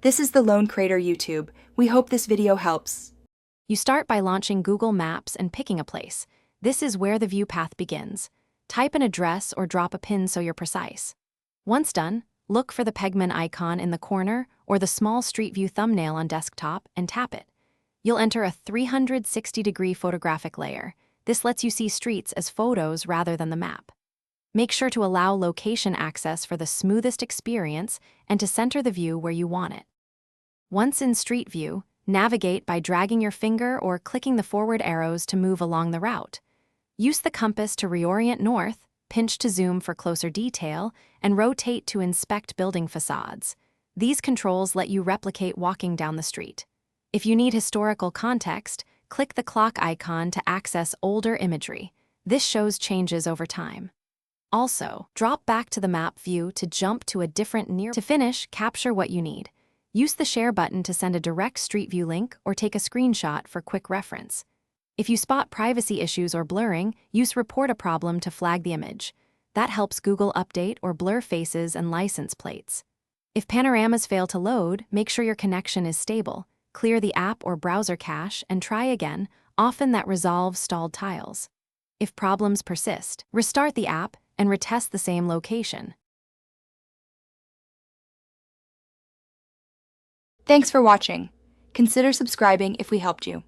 This is the Lone Crater YouTube. We hope this video helps. You start by launching Google Maps and picking a place. This is where the view path begins. Type an address or drop a pin so you're precise. Once done, look for the Pegman icon in the corner or the small Street View thumbnail on desktop and tap it. You'll enter a 360-degree photographic layer. This lets you see streets as photos rather than the map. Make sure to allow location access for the smoothest experience and to center the view where you want it. Once in Street View, navigate by dragging your finger or clicking the forward arrows to move along the route. Use the compass to reorient north, pinch to zoom for closer detail, and rotate to inspect building facades. These controls let you replicate walking down the street. If you need historical context, click the clock icon to access older imagery. This shows changes over time. Also, drop back to the map view to jump to a different To finish, capture what you need. Use the share button to send a direct Street View link or take a screenshot for quick reference. If you spot privacy issues or blurring, use Report a Problem to flag the image. That helps Google update or blur faces and license plates. If panoramas fail to load, make sure your connection is stable. Clear the app or browser cache and try again. Often that resolves stalled tiles. If problems persist, restart the app and retest the same location. Thanks for watching. Consider subscribing if we helped you.